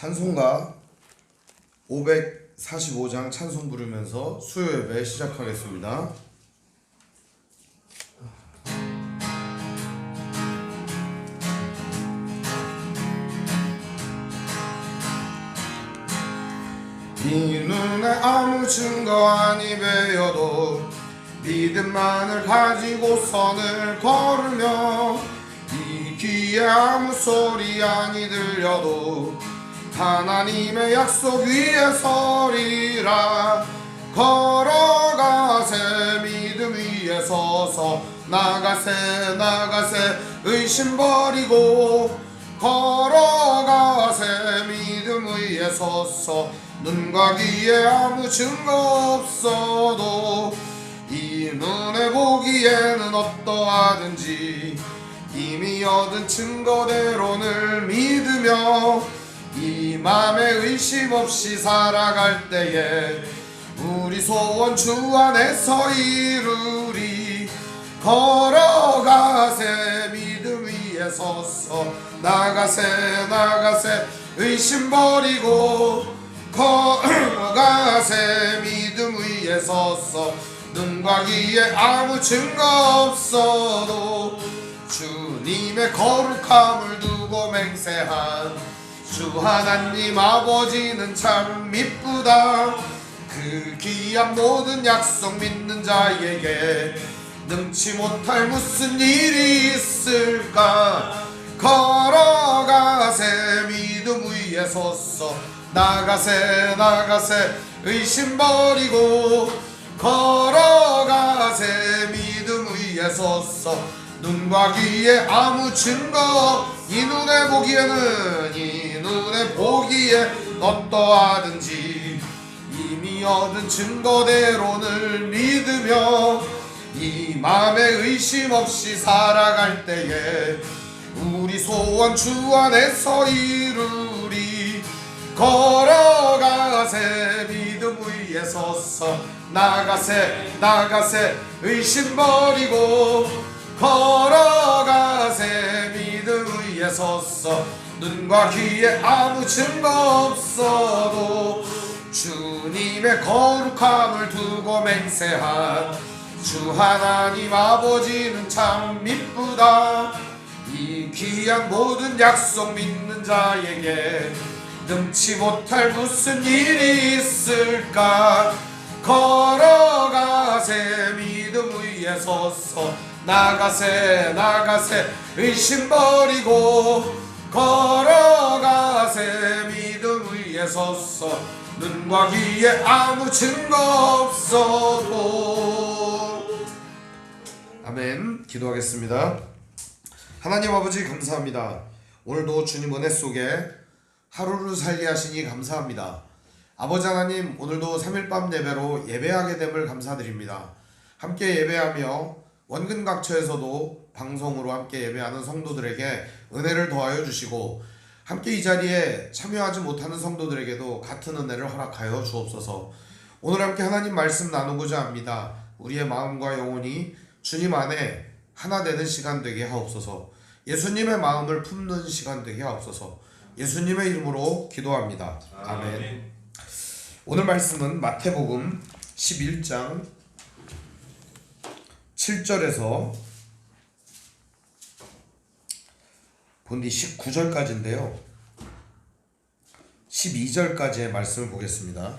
찬송가 545장 찬송 부르면서 수요 예배 시작하겠습니다. 이 눈에 아무 증거 아니 배여도 믿음만을 가지고 선을 걸으며 이 귀에 아무 소리 아니 들려도 하나님의 약속 위에 서리라. 걸어가세 믿음 위에 서서 나가세 나가세 의심 버리고 걸어가세 믿음 위에 서서 눈과 귀에 아무 증거 없어도 이 눈에 보기에는 어떠하든지 이미 얻은 증거대로를 믿으며 이 맘에 의심 없이 살아갈 때에 우리 소원 주 안에서 이루리. 걸어가세 믿음 위에 서서 나가세 나가세 의심 버리고 걸어가세 믿음 위에 서서 눈과 귀에 아무 증거 없어도 주님의 거룩함을 두고 맹세한 주 하나님 아버지는 참 미쁘다. 그 귀한 모든 약속 믿는 자에게 능치 못할 무슨 일이 있을까. 걸어가세 믿음 위에 서서 나가세 나가세 의심 버리고 걸어가세 믿음 위에 서서 눈과 귀에 아무 증거 이 눈에 보기에 어떠하든지 이미 얻은 증거대로를 믿으며 이 맘에 의심 없이 살아갈 때에 우리 소원 주 안에서 이루리. 걸어가세 믿음 위에 서서 나가세 나가세 의심 버리고 걸어가세 믿음 위에 서서 눈과 귀에 아무 증거 없어도 주님의 거룩함을 두고 맹세한 주 하나님 아버지는 참 미쁘다. 이 귀한 모든 약속 믿는 자에게 능치 못할 무슨 일이 있을까. 걸어가세 믿음 위에 서서 나가세 나가세 의심 버리고 걸어가세 믿음 위에 서서 눈과 귀에 아무 증거 없어도. 아멘. 기도하겠습니다. 하나님 아버지 감사합니다. 오늘도 주님 은혜 속에 하루를 살게 하시니 감사합니다. 아버지 하나님, 오늘도 3일밤 예배로 예배하게 됨을 감사드립니다. 함께 예배하며 원근각처에서도 방송으로 함께 예배하는 성도들에게 은혜를 더하여 주시고 함께 이 자리에 참여하지 못하는 성도들에게도 같은 은혜를 허락하여 주옵소서. 오늘 함께 하나님 말씀 나누고자 합니다. 우리의 마음과 영혼이 주님 안에 하나 되는 시간 되게 하옵소서. 예수님의 마음을 품는 시간 되게 하옵소서. 예수님의 이름으로 기도합니다. 아멘. 오늘 말씀은 마태복음 11장 7절에서 본디 19절까지인데요. 12절까지의 말씀을 보겠습니다.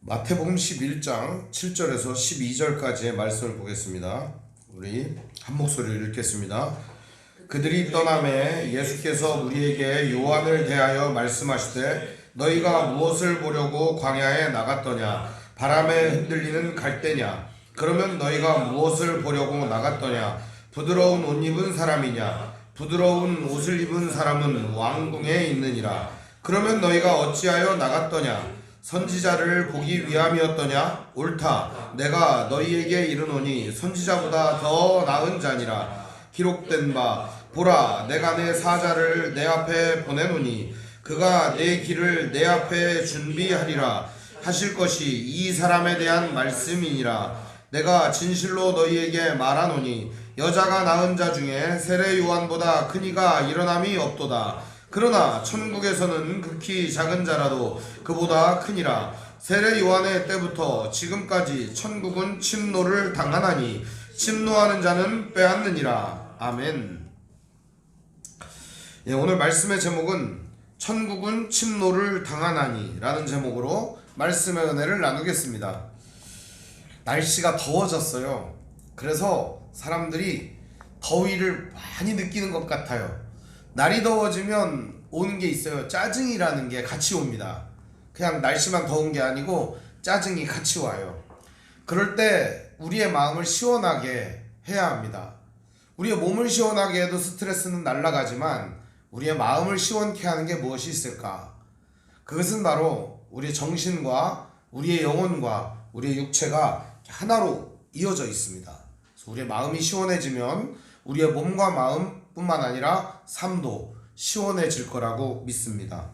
마태복음 11장 7절에서 12절까지의 말씀을 보겠습니다. 우리 한 목소리로 읽겠습니다. 그들이 떠나매 예수께서 우리에게 요한을 대하여 말씀하시되 너희가 무엇을 보려고 광야에 나갔더냐. 바람에 흔들리는 갈대냐. 그러면 너희가 무엇을 보려고 나갔더냐. 부드러운 옷 입은 사람이냐. 부드러운 옷을 입은 사람은 왕궁에 있느니라. 그러면 너희가 어찌하여 나갔더냐. 선지자를 보기 위함이었더냐. 옳다. 내가 너희에게 이르노니 선지자보다 더 나은 자니라. 기록된 바 보라, 내가 내 사자를 내 앞에 보내노니 그가 내 길을 내 앞에 준비하리라. 하실 것이 이 사람에 대한 말씀이니라. 내가 진실로 너희에게 말하노니 여자가 낳은 자 중에 세례 요한보다 큰 이가 일어남이 없도다. 그러나 천국에서는 극히 작은 자라도 그보다 크니라. 세례 요한의 때부터 지금까지 천국은 침노를 당하나니 침노하는 자는 빼앗느니라. 아멘. 예, 오늘 말씀의 제목은 천국은 침노를 당하나니 라는 제목으로 말씀의 은혜를 나누겠습니다. 날씨가 더워졌어요. 그래서 사람들이 더위를 많이 느끼는 것 같아요. 날이 더워지면 오는 게 있어요. 짜증이라는 게 같이 옵니다. 그냥 날씨만 더운 게 아니고 짜증이 같이 와요. 그럴 때 우리의 마음을 시원하게 해야 합니다. 우리의 몸을 시원하게 해도 스트레스는 날아가지만 우리의 마음을 시원케 하는 게 무엇이 있을까? 그것은 바로 우리의 정신과 우리의 영혼과 우리의 육체가 하나로 이어져 있습니다. 그래서 우리의 마음이 시원해지면 우리의 몸과 마음뿐만 아니라 삶도 시원해질 거라고 믿습니다.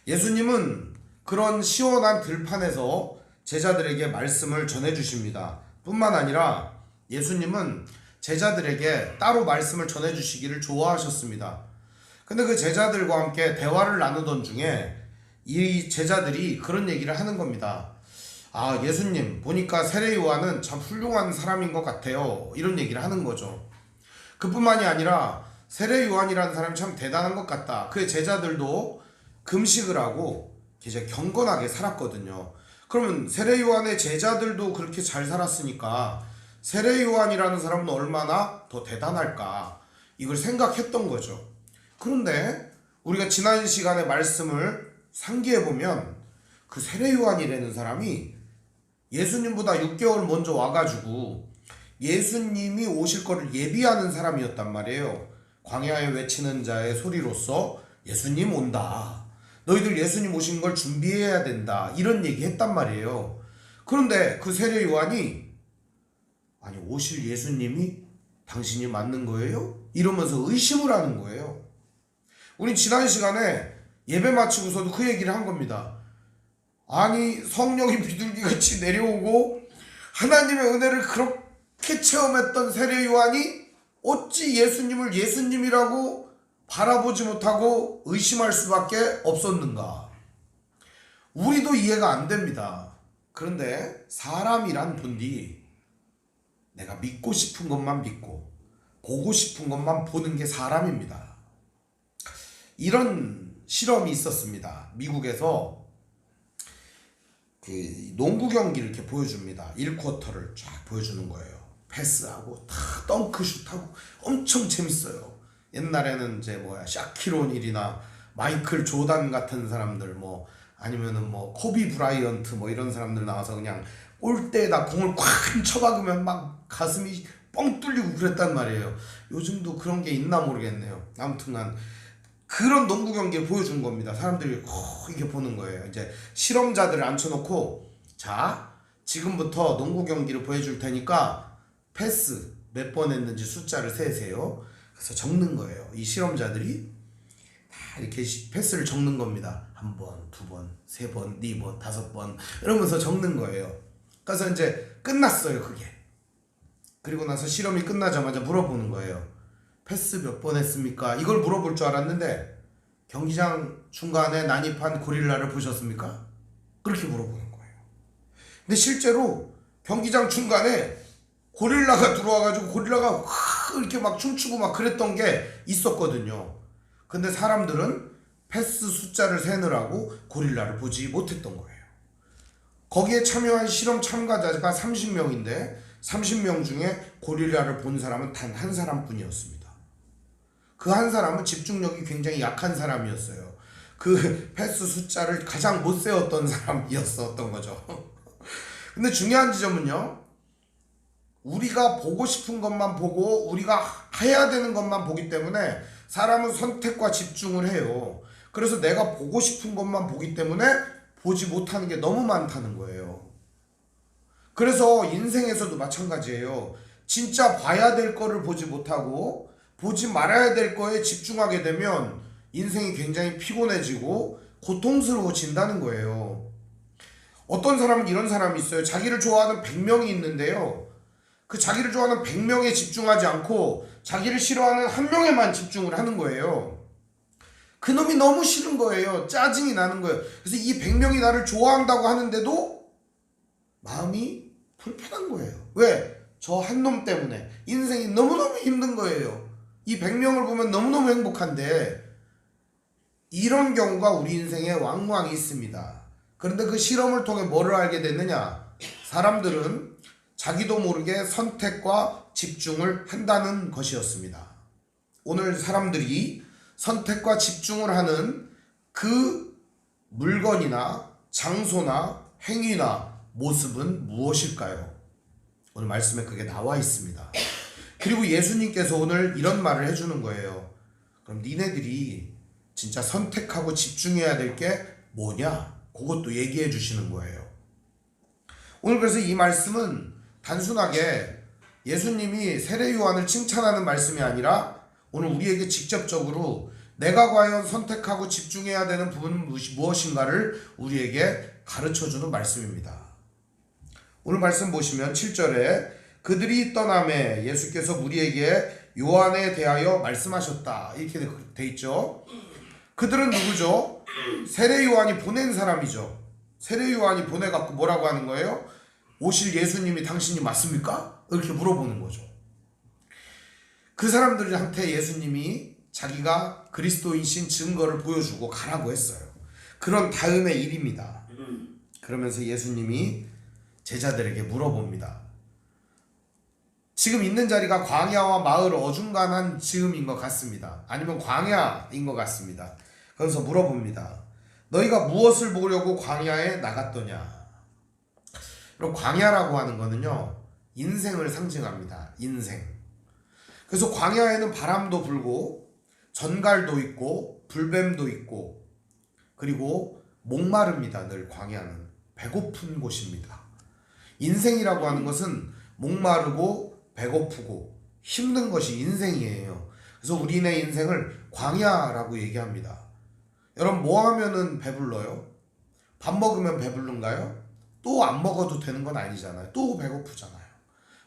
예수님은 그런 시원한 들판에서 제자들에게 말씀을 전해주십니다. 뿐만 아니라 예수님은 제자들에게 따로 말씀을 전해주시기를 좋아하셨습니다. 근데 그 제자들과 함께 대화를 나누던 중에 이 제자들이 그런 얘기를 하는 겁니다. 아, 예수님 보니까 세례 요한은 참 훌륭한 사람인 것 같아요. 이런 얘기를 하는 거죠. 그뿐만이 아니라 세례 요한이라는 사람이 참 대단한 것 같다. 그의 제자들도 금식을 하고 이제 경건하게 살았거든요. 그러면 세례 요한의 제자들도 그렇게 잘 살았으니까 세례 요한이라는 사람은 얼마나 더 대단할까, 이걸 생각했던 거죠. 그런데 우리가 지난 시간에 말씀을 상기해보면 그 세례 요한이라는 사람이 예수님보다 6개월 먼저 와가지고 예수님이 오실 거를 예비하는 사람이었단 말이에요. 광야에 외치는 자의 소리로서 예수님 온다, 너희들 예수님 오신 걸 준비해야 된다, 이런 얘기 했단 말이에요. 그런데 그 세례 요한이 아니 오실 예수님이 당신이 맞는 거예요? 이러면서 의심을 하는 거예요. 우린 지난 시간에 예배 마치고서도 그 얘기를 한 겁니다. 아니 성령이 비둘기같이 내려오고 하나님의 은혜를 그렇게 체험했던 세례 요한이 어찌 예수님을 예수님이라고 바라보지 못하고 의심할 수밖에 없었는가? 우리도 이해가 안 됩니다. 그런데 사람이란 본디 내가 믿고 싶은 것만 믿고 보고 싶은 것만 보는 게 사람입니다. 이런 실험이 있었습니다. 미국에서 그 농구 경기를 이렇게 보여줍니다. 1쿼터를 쫙 보여주는 거예요. 패스하고 다 덩크슛하고 엄청 재밌어요. 옛날에는 이제 샤키로닐이나 마이클 조단 같은 사람들, 아니면은 코비 브라이언트 이런 사람들 나와서 그냥 골대에다 공을 콱 쳐박으면 막 가슴이 뻥 뚫리고 그랬단 말이에요. 요즘도 그런 게 있나 모르겠네요. 아무튼간 그런 농구 경기를 보여준 겁니다. 사람들이 이렇게 보는 거예요. 이제 실험자들을 앉혀놓고, 자, 지금부터 농구 경기를 보여줄 테니까 패스 몇 번 했는지 숫자를 세세요. 그래서 적는 거예요. 이 실험자들이 다 이렇게 패스를 적는 겁니다. 1번, 2번, 3번, 4번, 5번 이러면서 적는 거예요. 그래서 이제 끝났어요, 그게. 그리고 나서 실험이 끝나자마자 물어보는 거예요. 패스 몇 번 했습니까? 이걸 물어볼 줄 알았는데 경기장 중간에 난입한 고릴라를 보셨습니까? 그렇게 물어보는 거예요. 근데 실제로 경기장 중간에 고릴라가 들어와가지고 고릴라가 이렇게 막 춤추고 막 그랬던 게 있었거든요. 근데 사람들은 패스 숫자를 세느라고 고릴라를 보지 못했던 거예요. 거기에 참여한 실험 참가자가 30명인데 30명 중에 고릴라를 본 사람은 단 한 사람뿐이었습니다. 그 한 사람은 집중력이 굉장히 약한 사람이었어요. 그 패스 숫자를 가장 못 세웠던 사람이었었던 거죠. 근데 중요한 지점은요, 우리가 보고 싶은 것만 보고 우리가 해야 되는 것만 보기 때문에 사람은 선택과 집중을 해요. 그래서 내가 보고 싶은 것만 보기 때문에 보지 못하는 게 너무 많다는 거예요. 그래서 인생에서도 마찬가지예요. 진짜 봐야 될 거를 보지 못하고 보지 말아야 될 거에 집중하게 되면 인생이 굉장히 피곤해지고 고통스러워진다는 거예요. 어떤 사람은 이런 사람이 있어요. 자기를 좋아하는 100명이 있는데요. 그 자기를 좋아하는 100명에 집중하지 않고 자기를 싫어하는 한 명에만 집중을 하는 거예요. 그놈이 너무 싫은 거예요. 짜증이 나는 거예요. 그래서 이 100명이 나를 좋아한다고 하는데도 마음이 불편한 거예요. 왜? 저 한 놈 때문에 인생이 너무너무 힘든 거예요. 이 100명을 보면 너무너무 행복한데 이런 경우가 우리 인생에 왕왕 있습니다. 그런데 그 실험을 통해 뭐를 알게 됐느냐? 사람들은 자기도 모르게 선택과 집중을 한다는 것이었습니다. 오늘 사람들이 선택과 집중을 하는 그 물건이나 장소나 행위나 모습은 무엇일까요? 오늘 말씀에 그게 나와 있습니다. 그리고 예수님께서 오늘 이런 말을 해주는 거예요. 그럼 니네들이 진짜 선택하고 집중해야 될 게 뭐냐? 그것도 얘기해 주시는 거예요. 오늘 그래서 이 말씀은 단순하게 예수님이 세례 요한을 칭찬하는 말씀이 아니라 오늘 우리에게 직접적으로 내가 과연 선택하고 집중해야 되는 부분은 무엇인가를 우리에게 가르쳐주는 말씀입니다. 오늘 말씀 보시면 7절에 그들이 떠남에 예수께서 무리에게 요한에 대하여 말씀하셨다 이렇게 돼 있죠. 그들은 누구죠? 세례 요한이 보낸 사람이죠. 세례 요한이 보내갖고 뭐라고 하는 거예요? 오실 예수님이 당신이 맞습니까? 이렇게 물어보는 거죠. 그 사람들한테 예수님이 자기가 그리스도인신 증거를 보여주고 가라고 했어요. 그런 다음의 일입니다. 그러면서 예수님이 제자들에게 물어봅니다. 지금 있는 자리가 광야와 마을 어중간한 즈음인 것 같습니다. 아니면 광야인 것 같습니다. 그래서 물어봅니다. 너희가 무엇을 보려고 광야에 나갔더냐? 그럼 광야라고 하는 거는요, 인생을 상징합니다. 인생. 그래서 광야에는 바람도 불고 전갈도 있고 불뱀도 있고 그리고 목마릅니다. 늘 광야는 배고픈 곳입니다. 인생이라고 하는 것은 목마르고 배고프고 힘든 것이 인생이에요. 그래서 우리네 인생을 광야라고 얘기합니다. 여러분 뭐 하면은 배불러요? 밥 먹으면 배부른가요? 또 안 먹어도 되는 건 아니잖아요. 또 배고프잖아요.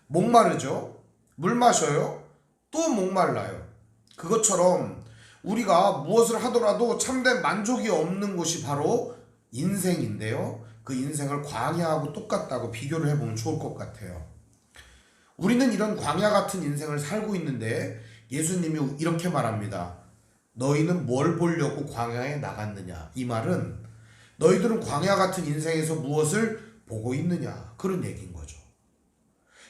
목마르죠? 물 마셔요? 또 목말라요. 그것처럼 우리가 무엇을 하더라도 참된 만족이 없는 곳이 바로 인생인데요. 그 인생을 광야하고 똑같다고 비교를 해보면 좋을 것 같아요. 우리는 이런 광야 같은 인생을 살고 있는데 예수님이 이렇게 말합니다. 너희는 뭘 보려고 광야에 나갔느냐? 이 말은 너희들은 광야 같은 인생에서 무엇을 보고 있느냐? 그런 얘기인 거죠.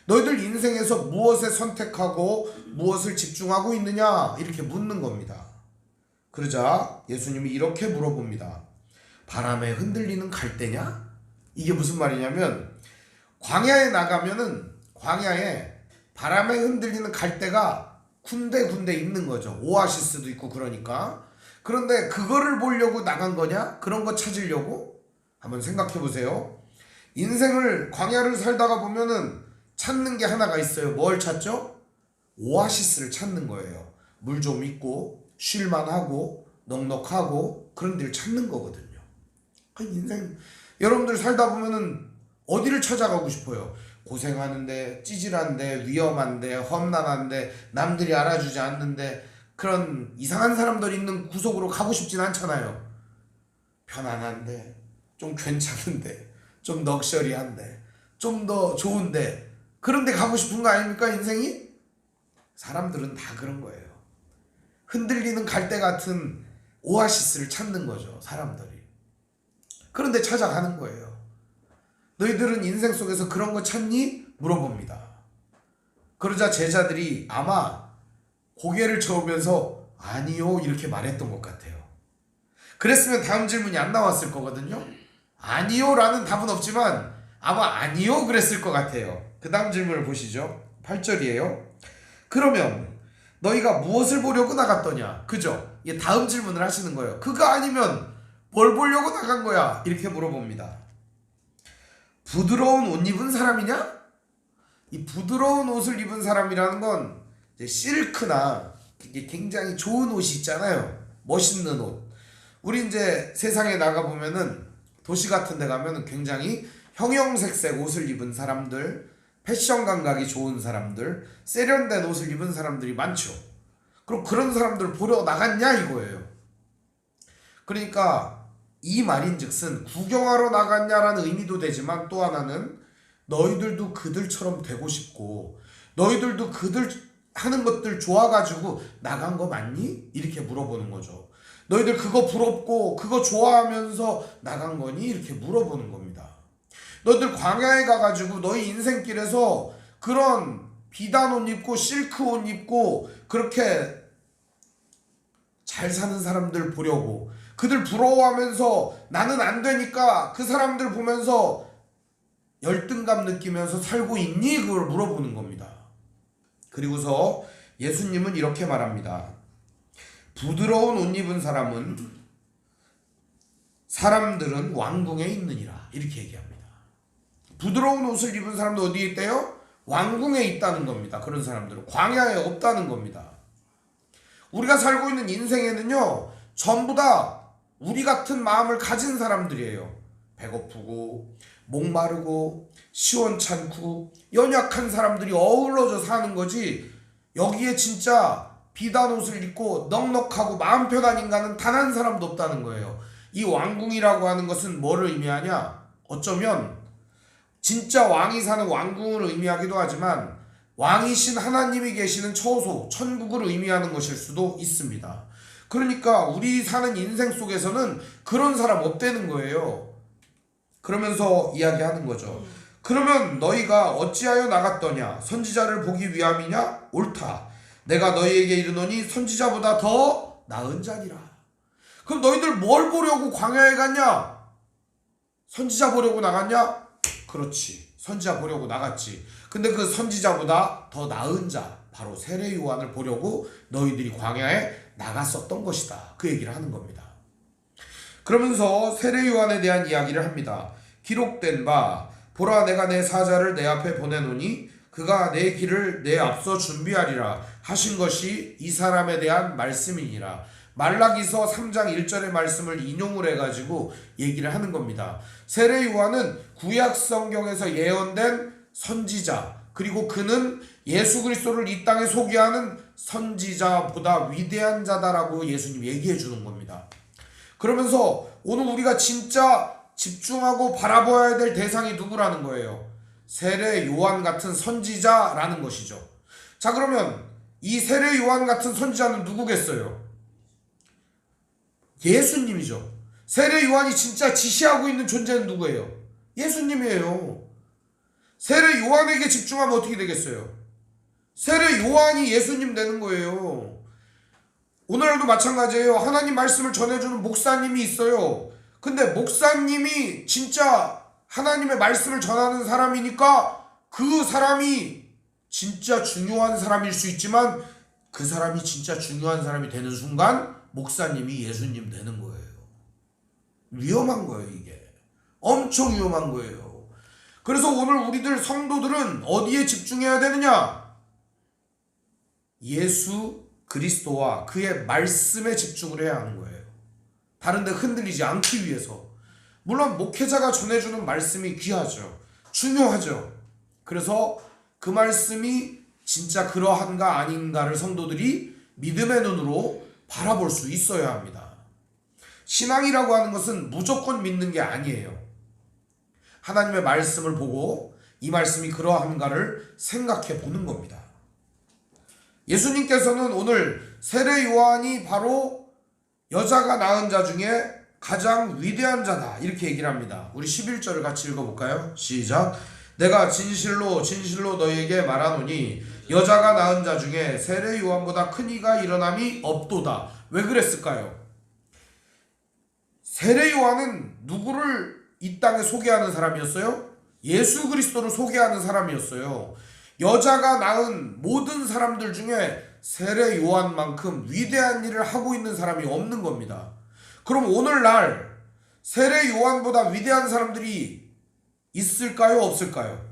너희들 인생에서 무엇에 선택하고 무엇을 집중하고 있느냐? 이렇게 묻는 겁니다. 그러자 예수님이 이렇게 물어봅니다. 바람에 흔들리는 갈대냐? 이게 무슨 말이냐면 광야에 나가면은 광야에 바람에 흔들리는 갈대가 군데군데 있는 거죠. 오아시스도 있고 그러니까. 그런데 그거를 보려고 나간 거냐? 그런 거 찾으려고? 한번 생각해 보세요. 인생을 광야를 살다가 보면은 찾는 게 하나가 있어요. 뭘 찾죠? 오아시스를 찾는 거예요. 물 좀 있고 쉴만하고 넉넉하고 그런 데를 찾는 거거든요. 인생 여러분들 살다 보면은 어디를 찾아가고 싶어요? 고생하는데 찌질한데 위험한데 험난한데 남들이 알아주지 않는데 그런 이상한 사람들 있는 구석으로 가고 싶진 않잖아요. 편안한데 좀 괜찮은데 좀 럭셔리한데 좀 더 좋은데 그런 데 가고 싶은 거 아닙니까? 인생이? 사람들은 다 그런 거예요. 흔들리는 갈대 같은 오아시스를 찾는 거죠. 사람들이. 그런데 찾아가는 거예요. 너희들은 인생 속에서 그런 거 찾니? 물어봅니다. 그러자 제자들이 아마 고개를 저으면서 아니요 이렇게 말했던 것 같아요. 그랬으면 다음 질문이 안 나왔을 거거든요. 아니요 라는 답은 없지만 아마 아니요 그랬을 것 같아요. 그 다음 질문을 보시죠. 8절이에요. 그러면 너희가 무엇을 보려고 나갔더냐? 그죠? 이게 다음 질문을 하시는 거예요. 그거 아니면 뭘 보려고 나간 거야? 이렇게 물어봅니다. 부드러운 옷 입은 사람이냐? 이 부드러운 옷을 입은 사람이라는 건 이제 실크나 이게 굉장히 좋은 옷이 있잖아요. 멋있는 옷. 우리 이제 세상에 나가 보면은 도시 같은 데 가면 굉장히 형형색색 옷을 입은 사람들, 패션 감각이 좋은 사람들, 세련된 옷을 입은 사람들이 많죠. 그럼 그런 사람들 보러 나갔냐 이거예요. 그러니까 이 말인즉슨 구경하러 나갔냐라는 의미도 되지만, 또 하나는 너희들도 그들처럼 되고 싶고 너희들도 그들 하는 것들 좋아가지고 나간 거 맞니? 이렇게 물어보는 거죠. 너희들 그거 부럽고 그거 좋아하면서 나간 거니? 이렇게 물어보는 겁니다. 너희들 광야에 가가지고 너희 인생길에서 그런 비단 옷 입고 실크 옷 입고 그렇게 잘 사는 사람들 보려고, 그들 부러워하면서 나는 안 되니까 그 사람들 보면서 열등감 느끼면서 살고 있니? 그걸 물어보는 겁니다. 그리고서 예수님은 이렇게 말합니다. 부드러운 옷 입은 사람들은 왕궁에 있느니라. 이렇게 얘기합니다. 부드러운 옷을 입은 사람도 어디에 있대요? 왕궁에 있다는 겁니다. 그런 사람들은 광야에 없다는 겁니다. 우리가 살고 있는 인생에는요, 전부 다 우리 같은 마음을 가진 사람들이에요. 배고프고 목마르고 시원찮고 연약한 사람들이 어우러져 사는 거지, 여기에 진짜 비단 옷을 입고 넉넉하고 마음 편한 인간은 단 한 사람도 없다는 거예요. 이 왕궁이라고 하는 것은 뭐를 의미하냐? 어쩌면 진짜 왕이 사는 왕궁을 의미하기도 하지만 왕이신 하나님이 계시는 처소, 천국을 의미하는 것일 수도 있습니다. 그러니까 우리 사는 인생 속에서는 그런 사람 없다는 거예요. 그러면서 이야기하는 거죠. 그러면 너희가 어찌하여 나갔더냐? 선지자를 보기 위함이냐? 옳다. 내가 너희에게 이르노니 선지자보다 더 나은 자니라. 그럼 너희들 뭘 보려고 광야에 갔냐? 선지자 보려고 나갔냐? 그렇지, 선지자 보려고 나갔지. 근데 그 선지자보다 더 나은 자, 바로 세례 요한을 보려고 너희들이 광야에 나갔었던 것이다. 그 얘기를 하는 겁니다. 그러면서 세례 요한에 대한 이야기를 합니다. 기록된 바 보라, 내가 내 사자를 내 앞에 보내노니 그가 내 길을 내 앞서 준비하리라 하신 것이 이 사람에 대한 말씀이니라. 말라기서 3장 1절의 말씀을 인용을 해가지고 얘기를 하는 겁니다. 세례 요한은 구약 성경에서 예언된 선지자, 그리고 그는 예수 그리스도를 이 땅에 소개하는 선지자보다 위대한 자다라고 예수님 얘기해 주는 겁니다. 그러면서 오늘 우리가 진짜 집중하고 바라봐야 될 대상이 누구라는 거예요? 세례 요한 같은 선지자라는 것이죠. 자, 그러면 이 세례 요한 같은 선지자는 누구겠어요? 예수님이죠. 세례 요한이 진짜 지시하고 있는 존재는 누구예요? 예수님이에요. 세례 요한에게 집중하면 어떻게 되겠어요? 세례 요한이 예수님 되는 거예요. 오늘도 마찬가지예요. 하나님 말씀을 전해주는 목사님이 있어요. 근데 목사님이 진짜 하나님의 말씀을 전하는 사람이니까 그 사람이 진짜 중요한 사람일 수 있지만, 그 사람이 진짜 중요한 사람이 되는 순간 목사님이 예수님 되는 거예요. 위험한 거예요. 이게 엄청 위험한 거예요. 그래서 오늘 우리들 성도들은 어디에 집중해야 되느냐? 예수 그리스도와 그의 말씀에 집중을 해야 하는 거예요. 다른 데 흔들리지 않기 위해서. 물론 목회자가 전해주는 말씀이 귀하죠. 중요하죠. 그래서 그 말씀이 진짜 그러한가 아닌가를 성도들이 믿음의 눈으로 바라볼 수 있어야 합니다. 신앙이라고 하는 것은 무조건 믿는 게 아니에요. 하나님의 말씀을 보고 이 말씀이 그러한가를 생각해 보는 겁니다. 예수님께서는 오늘 세례 요한이 바로 여자가 낳은 자 중에 가장 위대한 자다, 이렇게 얘기를 합니다. 우리 11절을 같이 읽어볼까요? 시작. 내가 진실로 진실로 너희에게 말하노니 여자가 낳은 자 중에 세례 요한보다 큰 이가 일어남이 없도다. 왜 그랬을까요? 세례 요한은 누구를 이 땅에 소개하는 사람이었어요? 예수 그리스도를 소개하는 사람이었어요. 여자가 낳은 모든 사람들 중에 세례 요한만큼 위대한 일을 하고 있는 사람이 없는 겁니다. 그럼 오늘날 세례 요한보다 위대한 사람들이 있을까요? 없을까요?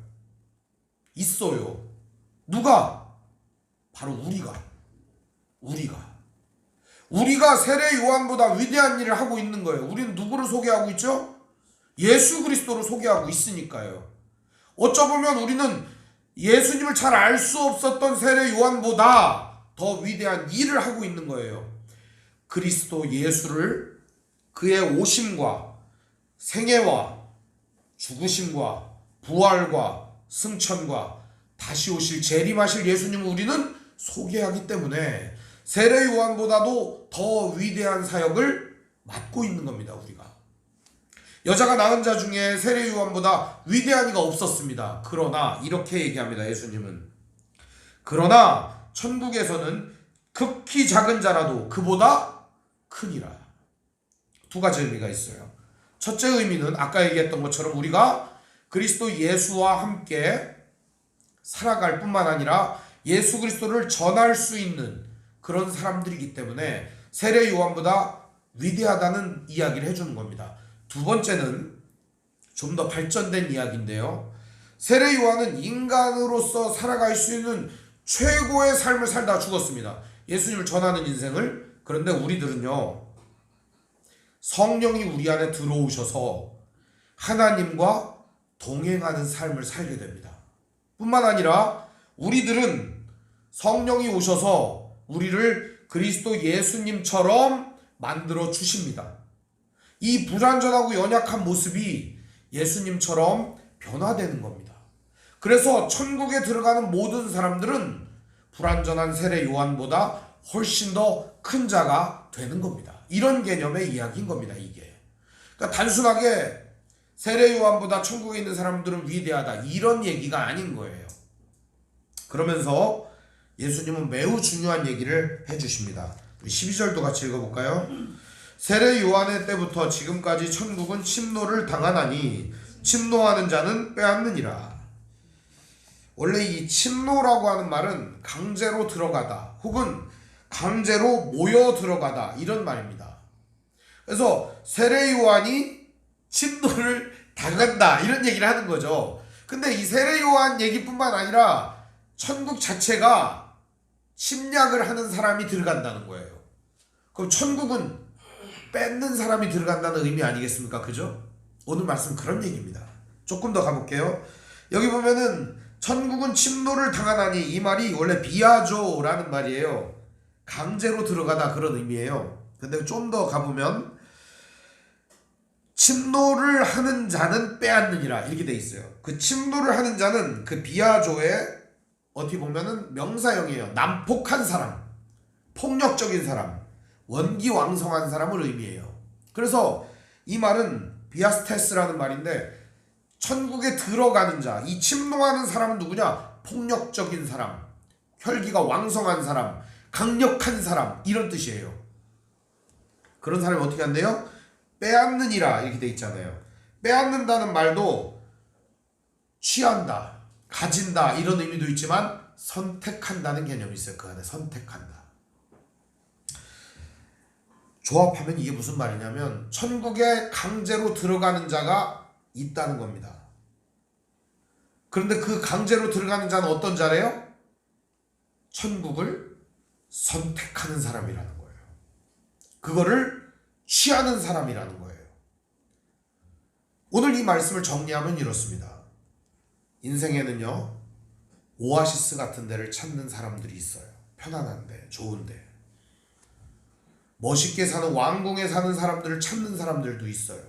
있어요. 누가? 바로 우리가 세례 요한보다 위대한 일을 하고 있는 거예요. 우리는 누구를 소개하고 있죠? 예수 그리스도를 소개하고 있으니까요. 어쩌보면 우리는 예수님을 잘 알 수 없었던 세례 요한보다 더 위대한 일을 하고 있는 거예요. 그리스도 예수를 그의 오심과 생애와 죽으심과 부활과 승천과 다시 오실 재림하실 예수님을 우리는 소개하기 때문에 세례 요한보다도 더 위대한 사역을 맡고 있는 겁니다. 우리가 여자가 낳은 자 중에 세례 요한보다 위대한 이가 없었습니다. 그러나 이렇게 얘기합니다. 예수님은 그러나 천국에서는 극히 작은 자라도 그보다 크니라. 두 가지 의미가 있어요. 첫째 의미는 아까 얘기했던 것처럼 우리가 그리스도 예수와 함께 살아갈 뿐만 아니라 예수 그리스도를 전할 수 있는 그런 사람들이기 때문에 세례 요한보다 위대하다는 이야기를 해주는 겁니다. 두 번째는 좀 더 발전된 이야기인데요. 세례 요한은 인간으로서 살아갈 수 있는 최고의 삶을 살다 죽었습니다. 예수님을 전하는 인생을. 그런데 우리들은요, 성령이 우리 안에 들어오셔서 하나님과 동행하는 삶을 살게 됩니다. 뿐만 아니라 우리들은 성령이 오셔서 우리를 그리스도 예수님처럼 만들어 주십니다. 이 불완전하고 연약한 모습이 예수님처럼 변화되는 겁니다. 그래서 천국에 들어가는 모든 사람들은 불완전한 세례 요한보다 훨씬 더 큰 자가 되는 겁니다. 이런 개념의 이야기인 겁니다. 이게 그러니까 단순하게 세례 요한보다 천국에 있는 사람들은 위대하다 이런 얘기가 아닌 거예요. 그러면서 예수님은 매우 중요한 얘기를 해주십니다. 12절도 같이 읽어볼까요? 세례 요한의 때부터 지금까지 천국은 침노를 당하나니 침노하는 자는 빼앗느니라. 원래 이 침노라고 하는 말은 강제로 들어가다 혹은 강제로 모여 들어가다 이런 말입니다. 그래서 세례 요한이 침노를 당한다 이런 얘기를 하는 거죠. 근데 이 세례 요한 얘기뿐만 아니라 천국 자체가 침략을 하는 사람이 들어간다는 거예요. 그럼 천국은 뺏는 사람이 들어간다는 의미 아니겠습니까? 그죠? 오늘 말씀 그런 얘기입니다. 조금 더 가볼게요. 여기 보면은 천국은 침노를 당하나니 이 말이 원래 비아조라는 말이에요. 강제로 들어가다 그런 의미예요. 근데 좀 더 가보면 침노를 하는 자는 빼앗느니라 이렇게 돼 있어요. 그 침노를 하는 자는 그 비아조의 어떻게 보면은 명사형이에요. 난폭한 사람, 폭력적인 사람, 원기왕성한 사람을 의미해요. 그래서 이 말은 비아스테스라는 말인데 천국에 들어가는 자, 이 침노하는 사람은 누구냐? 폭력적인 사람, 혈기가 왕성한 사람, 강력한 사람 이런 뜻이에요. 그런 사람이 어떻게 한대요? 빼앗느니라 이렇게 돼 있잖아요. 빼앗는다는 말도 취한다, 가진다 이런 의미도 있지만 선택한다는 개념이 있어요. 그 안에 선택한다. 조합하면 이게 무슨 말이냐면 천국에 강제로 들어가는 자가 있다는 겁니다. 그런데 그 강제로 들어가는 자는 어떤 자래요? 천국을 선택하는 사람이라는 거예요. 그거를 취하는 사람이라는 거예요. 오늘 이 말씀을 정리하면 이렇습니다. 인생에는요, 오아시스 같은 데를 찾는 사람들이 있어요. 편안한데, 좋은데. 멋있게 사는 왕궁에 사는 사람들을 찾는 사람들도 있어요.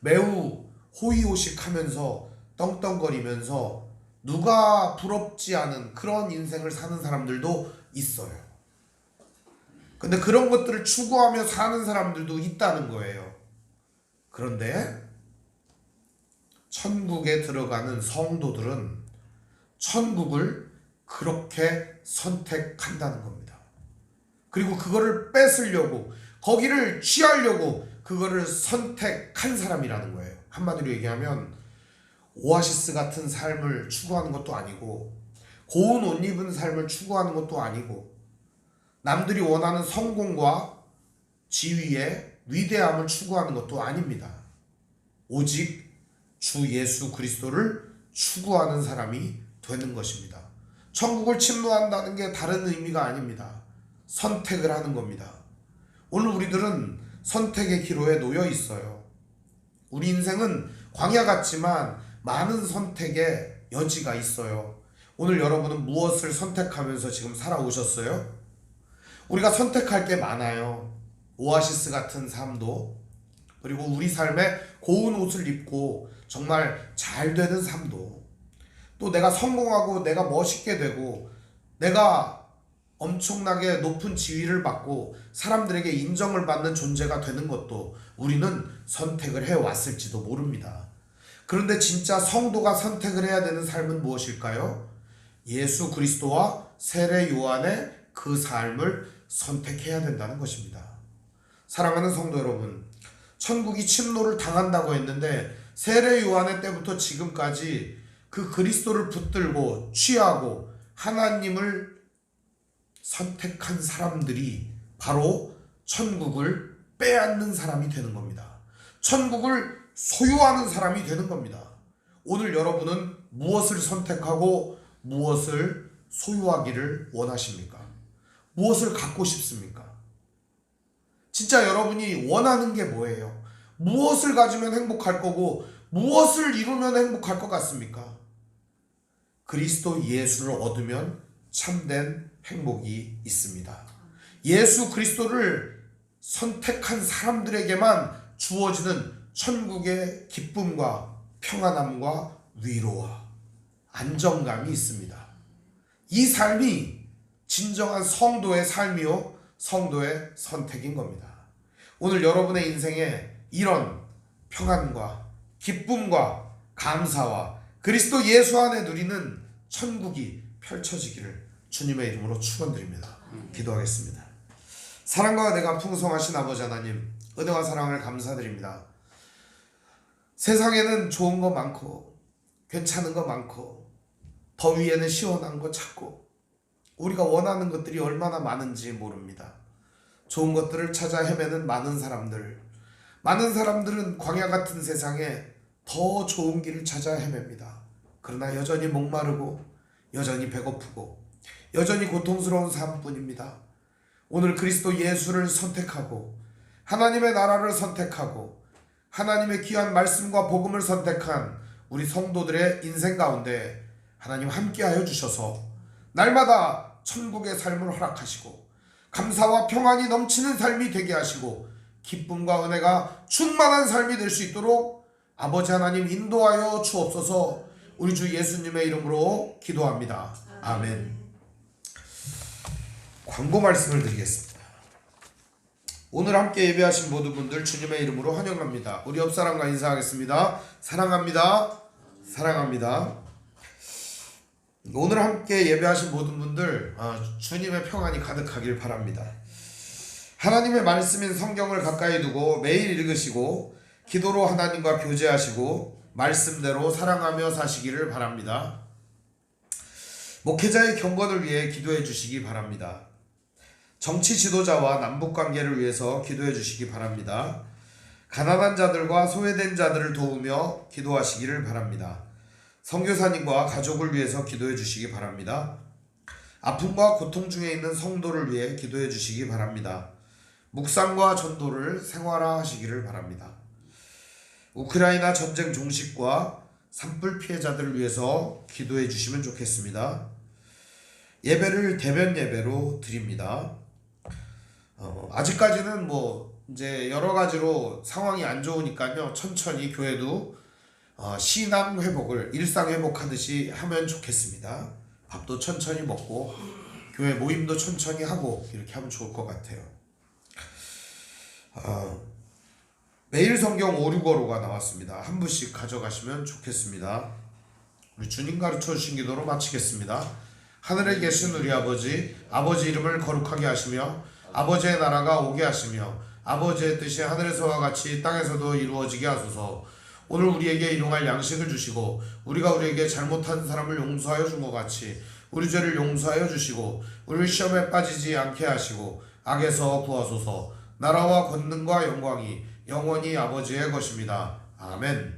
매우 호의호식하면서 떵떵거리면서 누가 부럽지 않은 그런 인생을 사는 사람들도 있어요. 근데 그런 것들을 추구하며 사는 사람들도 있다는 거예요. 그런데 천국에 들어가는 성도들은 천국을 그렇게 선택한다는 겁니다. 그리고 그거를 뺏으려고, 거기를 취하려고 그거를 선택한 사람이라는 거예요. 한마디로 얘기하면 오아시스 같은 삶을 추구하는 것도 아니고 고운 옷 입은 삶을 추구하는 것도 아니고 남들이 원하는 성공과 지위의 위대함을 추구하는 것도 아닙니다. 오직 주 예수 그리스도를 추구하는 사람이 되는 것입니다. 천국을 침노한다는 게 다른 의미가 아닙니다. 선택을 하는 겁니다. 오늘 우리들은 선택의 기로에 놓여 있어요. 우리 인생은 광야 같지만 많은 선택의 여지가 있어요. 오늘 여러분은 무엇을 선택하면서 지금 살아오셨어요? 우리가 선택할 게 많아요. 오아시스 같은 삶도, 그리고 우리 삶에 고운 옷을 입고 정말 잘 되는 삶도, 또 내가 성공하고 내가 멋있게 되고 내가 엄청나게 높은 지위를 받고 사람들에게 인정을 받는 존재가 되는 것도 우리는 선택을 해왔을지도 모릅니다. 그런데 진짜 성도가 선택을 해야 되는 삶은 무엇일까요? 예수 그리스도와 세례 요한의 그 삶을 선택해야 된다는 것입니다. 사랑하는 성도 여러분, 천국이 침노를 당한다고 했는데 세례 요한의 때부터 지금까지 그 그리스도를 붙들고 취하고 하나님을 선택한 사람들이 바로 천국을 빼앗는 사람이 되는 겁니다. 천국을 소유하는 사람이 되는 겁니다. 오늘 여러분은 무엇을 선택하고 무엇을 소유하기를 원하십니까? 무엇을 갖고 싶습니까? 진짜 여러분이 원하는 게 뭐예요? 무엇을 가지면 행복할 거고 무엇을 이루면 행복할 것 같습니까? 그리스도 예수를 얻으면 참된 행복이 있습니다. 예수 그리스도를 선택한 사람들에게만 주어지는 천국의 기쁨과 평안함과 위로와 안정감이 있습니다. 이 삶이 진정한 성도의 삶이요, 성도의 선택인 겁니다. 오늘 여러분의 인생에 이런 평안과 기쁨과 감사와 그리스도 예수 안에 누리는 천국이 펼쳐지기를 주님의 이름으로 축원드립니다. 기도하겠습니다. 사랑과 은혜가 풍성하신 아버지 하나님, 은혜와 사랑을 감사드립니다. 세상에는 좋은 거 많고 괜찮은 거 많고 더위에는 시원한 거 찾고 우리가 원하는 것들이 얼마나 많은지 모릅니다. 좋은 것들을 찾아 헤매는 많은 사람들은 광야 같은 세상에 더 좋은 길을 찾아 헤맵니다. 그러나 여전히 목마르고 여전히 배고프고 여전히 고통스러운 삶뿐입니다. 오늘 그리스도 예수를 선택하고 하나님의 나라를 선택하고 하나님의 귀한 말씀과 복음을 선택한 우리 성도들의 인생 가운데 하나님 함께하여 주셔서 날마다 천국의 삶을 허락하시고 감사와 평안이 넘치는 삶이 되게 하시고 기쁨과 은혜가 충만한 삶이 될 수 있도록 아버지 하나님 인도하여 주옵소서. 우리 주 예수님의 이름으로 기도합니다. 아멘. 광고 말씀을 드리겠습니다. 오늘 함께 예배하신 모든 분들 주님의 이름으로 환영합니다. 우리 옆사람과 인사하겠습니다. 사랑합니다. 사랑합니다. 오늘 함께 예배하신 모든 분들 주님의 평안이 가득하길 바랍니다. 하나님의 말씀인 성경을 가까이 두고 매일 읽으시고 기도로 하나님과 교제하시고 말씀대로 사랑하며 사시기를 바랍니다. 목회자의 경건을 위해 기도해 주시기 바랍니다. 정치 지도자와 남북관계를 위해서 기도해 주시기 바랍니다. 가난한 자들과 소외된 자들을 도우며 기도하시기를 바랍니다. 선교사님과 가족을 위해서 기도해 주시기 바랍니다. 아픔과 고통 중에 있는 성도를 위해 기도해 주시기 바랍니다. 묵상과 전도를 생활화하시기를 바랍니다. 우크라이나 전쟁 종식과 산불 피해자들을 위해서 기도해 주시면 좋겠습니다. 예배를 대면 예배로 드립니다. 아직까지는 이제 여러 가지로 상황이 안 좋으니까요. 천천히 교회도 신앙 회복을 일상 회복하듯이 하면 좋겠습니다. 밥도 천천히 먹고 교회 모임도 천천히 하고 이렇게 하면 좋을 것 같아요. 매일 성경 565가 나왔습니다. 한 부씩 가져가시면 좋겠습니다. 우리 주님 가르쳐 주신 기도로 마치겠습니다. 하늘에 계신 우리 아버지 이름을 거룩하게 하시며 아버지의 나라가 오게 하시며 아버지의 뜻이 하늘에서와 같이 땅에서도 이루어지게 하소서. 오늘 우리에게 일용할 양식을 주시고 우리가 우리에게 잘못한 사람을 용서하여 준 것 같이 우리 죄를 용서하여 주시고 우리를 시험에 빠지지 않게 하시고 악에서 구하소서. 나라와 권능과 영광이 영원히 아버지의 것입니다. 아멘.